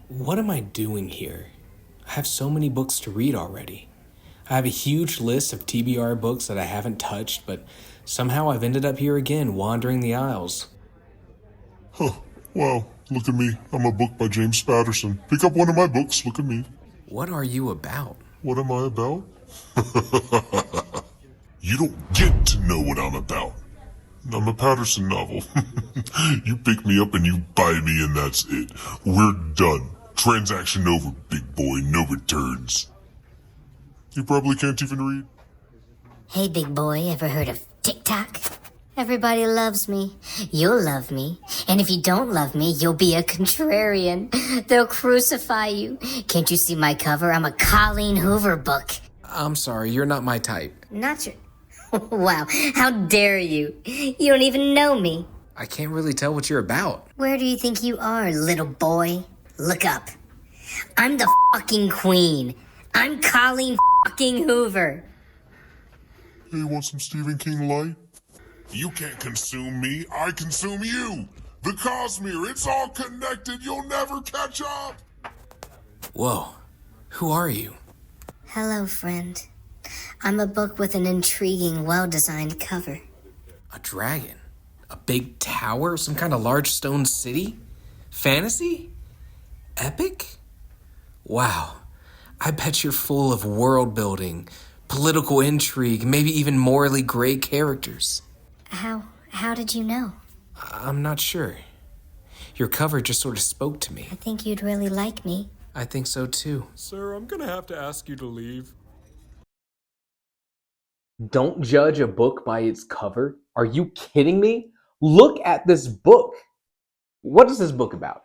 What am I doing here? I have so many books to read already. I have a huge list of TBR books that I haven't touched, but somehow I've ended up here again, wandering the aisles. Huh. Wow, look at me. I'm a book by James Patterson. Pick up one of my books, look at me. What are you about? What am I about? You don't get to know what I'm about. I'm a Patterson novel. You pick me up and you buy me and that's it. We're done. Transaction over, big boy, no returns. You probably can't even read. Hey, big boy, ever heard of TikTok? Everybody loves me. You'll love me. And if you don't love me, you'll be a contrarian. They'll crucify you. Can't you see my cover? I'm a Colleen Hoover book. I'm sorry, you're not my type. Not your... Wow, how dare you? You don't even know me. I can't really tell what you're about. Where do you think you are, little boy? Look up. I'm the fucking queen. I'm Colleen fucking Hoover. Hey, you want some Stephen King light? You can't consume me, I consume you! The Cosmere, it's all connected, you'll never catch up! Whoa, who are you? Hello, friend. I'm a book with an intriguing, well-designed cover. A dragon? A big tower? Some kind of large stone city? Fantasy? Epic? Wow, I bet you're full of world building, political intrigue, maybe even morally gray characters. How did you know? I'm not sure. Your cover just sort of spoke to me. I think you'd really like me. I think so too. Sir, I'm gonna have to ask you to leave. Don't judge a book by its cover. Are you kidding me? Look at this book. What is this book about?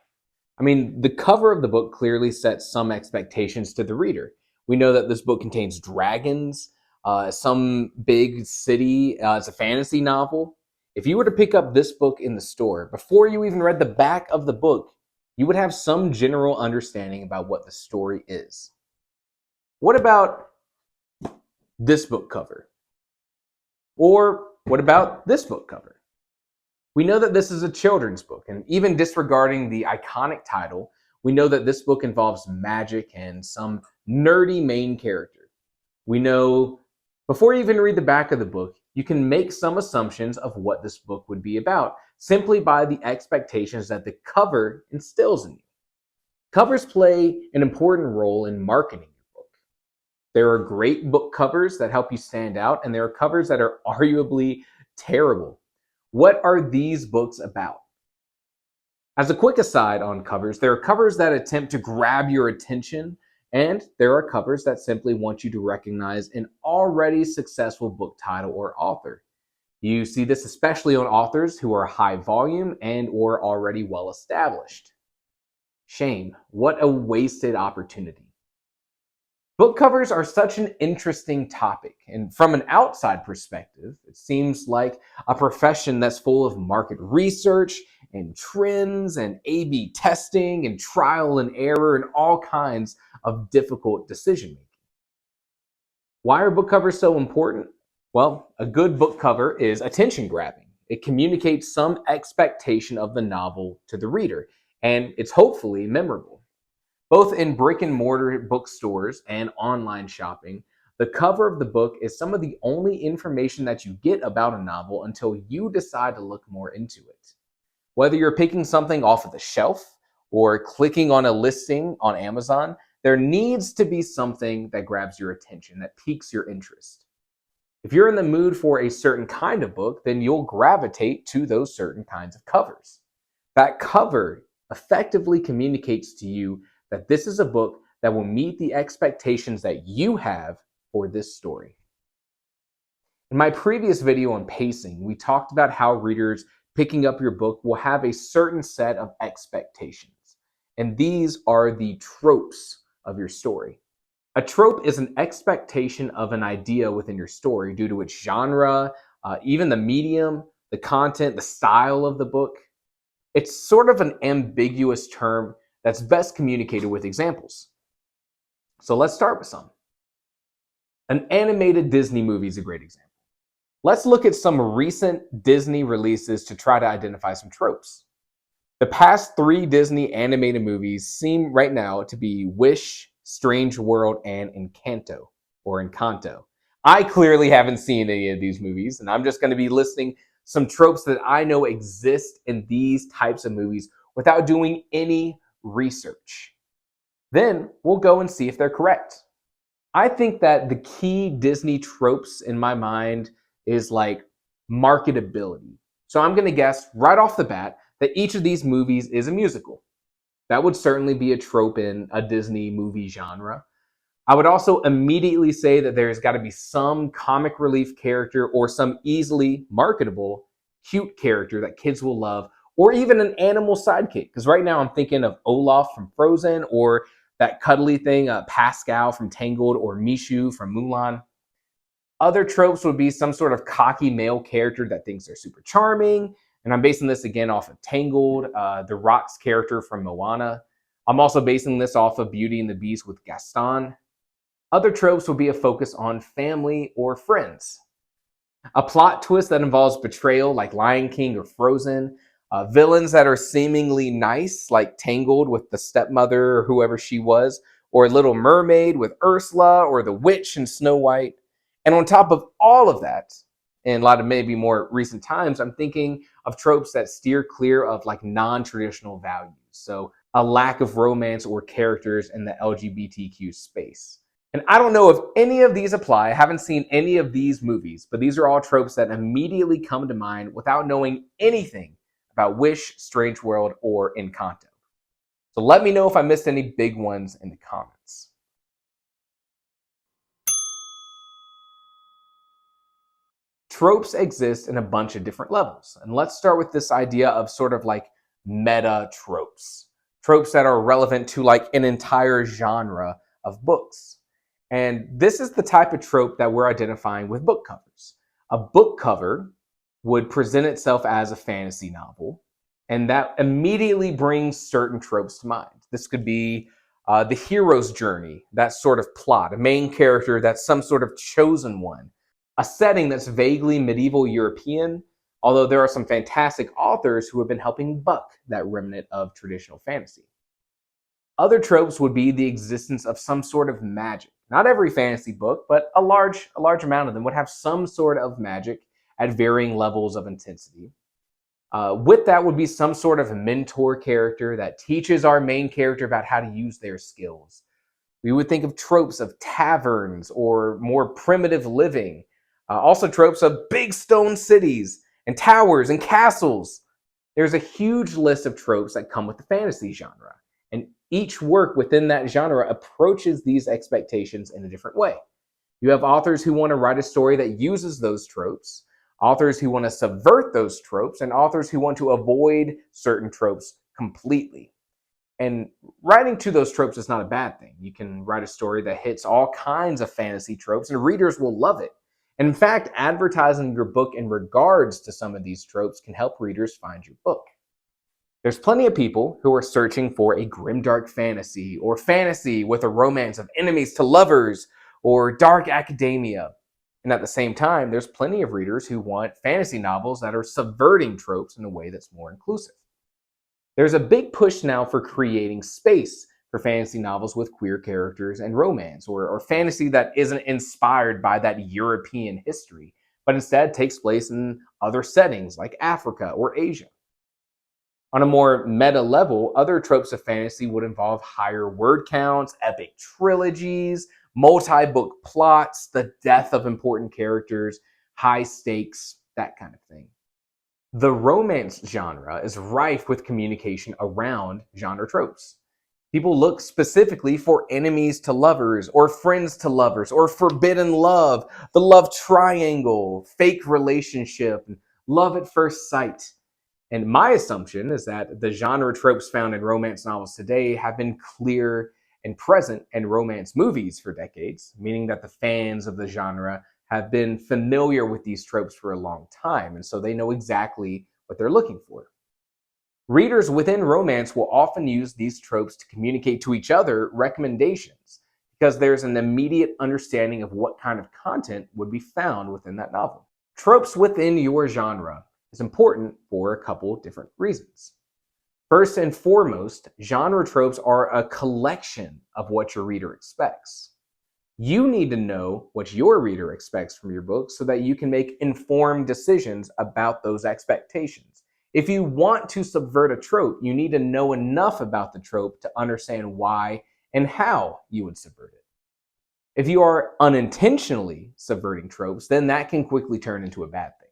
I mean, the cover of the book clearly sets some expectations to the reader. We know that this book contains dragons, some big city. It's a fantasy novel. If you were to pick up this book in the store, before you even read the back of the book, you would have some general understanding about what the story is. What about this book cover? Or what about this book cover? We know that this is a children's book, and even disregarding the iconic title, we know that this book involves magic and some nerdy main character. We know before you even read the back of the book, you can make some assumptions of what this book would be about simply by the expectations that the cover instills in you. Covers play an important role in marketing your book. There are great book covers that help you stand out, and there are covers that are arguably terrible. What are these books about? As a quick aside on covers, there are covers that attempt to grab your attention, and there are covers that simply want you to recognize an already successful book title or author. You see this especially on authors who are high volume and or already well established. Shame, what a wasted opportunity. Book covers are such an interesting topic, and from an outside perspective, it seems like a profession that's full of market research and trends and A/B testing and trial and error and all kinds of difficult decision making. Why are book covers so important? Well, a good book cover is attention grabbing. It communicates some expectation of the novel to the reader, and it's hopefully memorable. Both in brick and mortar bookstores and online shopping, the cover of the book is some of the only information that you get about a novel until you decide to look more into it. Whether you're picking something off of the shelf or clicking on a listing on Amazon, there needs to be something that grabs your attention, that piques your interest. If you're in the mood for a certain kind of book, then you'll gravitate to those certain kinds of covers. That cover effectively communicates to you that this is a book that will meet the expectations that you have for this story. In my previous video on pacing, we talked about how readers picking up your book will have a certain set of expectations, and these are the tropes of your story. A trope is an expectation of an idea within your story due to its genre, even the medium, the content, the style of the book. It's sort of an ambiguous term that's best communicated with examples. So let's start with some. An animated Disney movie is a great example. Let's look at some recent Disney releases to try to identify some tropes. The past 3 Disney animated movies seem right now to be Wish, Strange World, and Encanto. I clearly haven't seen any of these movies, and I'm just going to be listing some tropes that I know exist in these types of movies without doing any research. Then we'll go and see if they're correct. I think that the key Disney tropes in my mind is like marketability. So I'm going to guess right off the bat that each of these movies is a musical. That would certainly be a trope in a Disney movie genre. I would also immediately say that there's got to be some comic relief character or some easily marketable, cute character that kids will love, or even an animal sidekick. Because right now I'm thinking of Olaf from Frozen, or that cuddly thing, Pascal from Tangled, or Mishu from Mulan. Other tropes would be some sort of cocky male character that thinks they're super charming. And I'm basing this again off of Tangled, The Rock's character from Moana. I'm also basing this off of Beauty and the Beast with Gaston. Other tropes will be a focus on family or friends. A plot twist that involves betrayal, like Lion King or Frozen. Villains that are seemingly nice, like Tangled with the stepmother or whoever she was, or Little Mermaid with Ursula, or the witch in Snow White. And on top of all of that, in a lot of maybe more recent times, I'm thinking of tropes that steer clear of like non-traditional values. So a lack of romance or characters in the LGBTQ space. And I don't know if any of these apply. I haven't seen any of these movies, but these are all tropes that immediately come to mind without knowing anything about Wish, Strange World, or Encanto. So let me know if I missed any big ones in the comments. Tropes exist in a bunch of different levels. And let's start with this idea of sort of like meta tropes. Tropes that are relevant to like an entire genre of books. And this is the type of trope that we're identifying with book covers. A book cover would present itself as a fantasy novel, and that immediately brings certain tropes to mind. This could be the hero's journey, that sort of plot, a main character that's some sort of chosen one, a setting that's vaguely medieval European, although there are some fantastic authors who have been helping buck that remnant of traditional fantasy. Other tropes would be the existence of some sort of magic. Not every fantasy book, but a large amount of them would have some sort of magic at varying levels of intensity. With that would be some sort of mentor character that teaches our main character about how to use their skills. We would think of tropes of taverns or more primitive living. Also tropes of big stone cities and towers and castles. There's a huge list of tropes that come with the fantasy genre. And each work within that genre approaches these expectations in a different way. You have authors who want to write a story that uses those tropes, authors who want to subvert those tropes, and authors who want to avoid certain tropes completely. And writing to those tropes is not a bad thing. You can write a story that hits all kinds of fantasy tropes, and readers will love it. And in fact, advertising your book in regards to some of these tropes can help readers find your book. There's plenty of people who are searching for a grimdark fantasy or fantasy with a romance of enemies to lovers or dark academia. And at the same time, there's plenty of readers who want fantasy novels that are subverting tropes in a way that's more inclusive. There's a big push now for creating space for fantasy novels with queer characters and romance, or fantasy that isn't inspired by that European history, but instead takes place in other settings like Africa or Asia. On a more meta level, other tropes of fantasy would involve higher word counts, epic trilogies, multi-book plots, the death of important characters, high stakes, that kind of thing. The romance genre is rife with communication around genre tropes. People look specifically for enemies to lovers, or friends to lovers, or forbidden love, the love triangle, fake relationship, love at first sight. And my assumption is that the genre tropes found in romance novels today have been clear and present in romance movies for decades, meaning that the fans of the genre have been familiar with these tropes for a long time, and so they know exactly what they're looking for. Readers within romance will often use these tropes to communicate to each other recommendations, because there's an immediate understanding of what kind of content would be found within that novel. Tropes within your genre is important for a couple different reasons. First and foremost, genre tropes are a collection of what your reader expects. You need to know what your reader expects from your book so that you can make informed decisions about those expectations. If you want to subvert a trope, you need to know enough about the trope to understand why and how you would subvert it. If you are unintentionally subverting tropes, then that can quickly turn into a bad thing.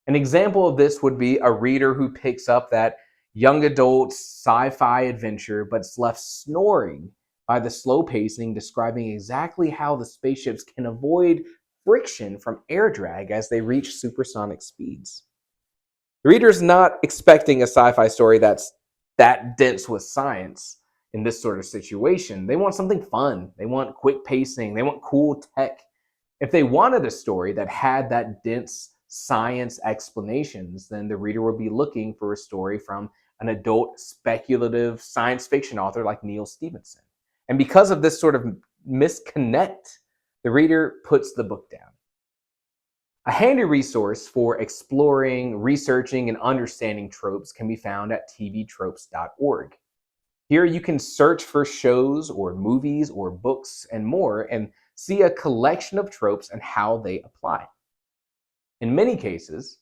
An example of this would be a reader who picks up that young adult sci-fi adventure but's left snoring by the slow pacing, describing exactly how the spaceships can avoid friction from air drag as they reach supersonic speeds. The reader's not expecting a sci-fi story that's that dense with science in this sort of situation. They want something fun. They want quick pacing. They want cool tech. If they wanted a story that had that dense science explanations, then the reader would be looking for a story from an adult speculative science fiction author like Neil Stephenson. And because of this sort of misconnect, the reader puts the book down. A handy resource for exploring, researching, and understanding tropes can be found at tvtropes.org. Here you can search for shows or movies or books and more and see a collection of tropes and how they apply. In many cases,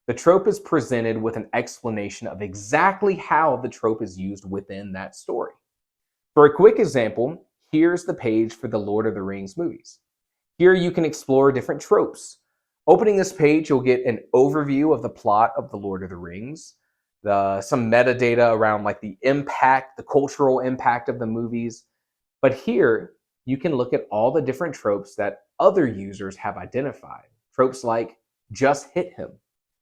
the trope is presented with an explanation of exactly how the trope is used within that story. For a quick example, here's the page for the Lord of the Rings movies. Here you can explore different tropes. Opening this page, you'll get an overview of the plot of the Lord of the Rings, some metadata around like the impact, the cultural impact of the movies. But here, you can look at all the different tropes that other users have identified. Tropes like just hit him.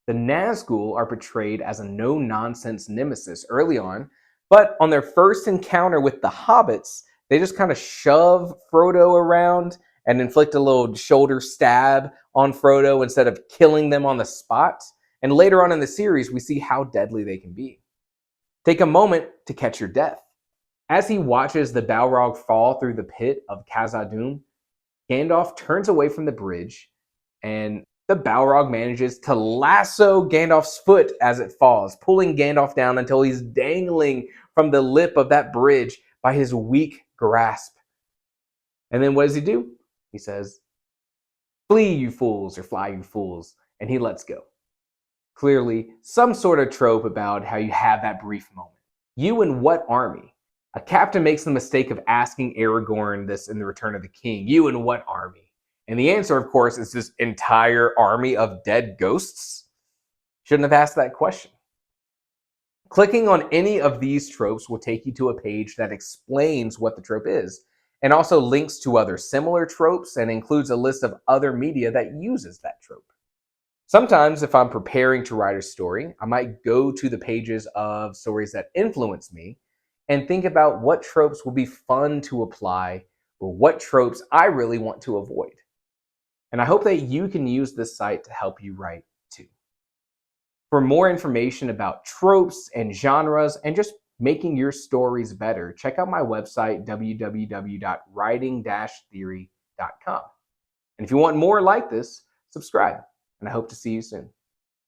The Nazgul are portrayed as a no-nonsense nemesis early on, but on their first encounter with the hobbits, they just kind of shove Frodo around and inflict a little shoulder stab on Frodo instead of killing them on the spot. And later on in the series, we see how deadly they can be. Take a moment to catch your death. As he watches the Balrog fall through the pit of Khazad-dûm, Gandalf turns away from the bridge, and the Balrog manages to lasso Gandalf's foot as it falls, pulling Gandalf down until he's dangling from the lip of that bridge by his weak grasp. And then what does he do? He says, "Flee, you fools," or "Fly, you fools," and he lets go. Clearly, some sort of trope about how you have that brief moment. You in what army? A captain makes the mistake of asking Aragorn this in The Return of the King. You in what army? And the answer, of course, is this entire army of dead ghosts. Shouldn't have asked that question. Clicking on any of these tropes will take you to a page that explains what the trope is, and also links to other similar tropes and includes a list of other media that uses that trope. Sometimes, if I'm preparing to write a story, I might go to the pages of stories that influence me and think about what tropes will be fun to apply or what tropes I really want to avoid. And I hope that you can use this site to help you write too. For more information about tropes and genres and just making your stories better, check out my website, www.writing-theory.com. And if you want more like this, subscribe, and I hope to see you soon.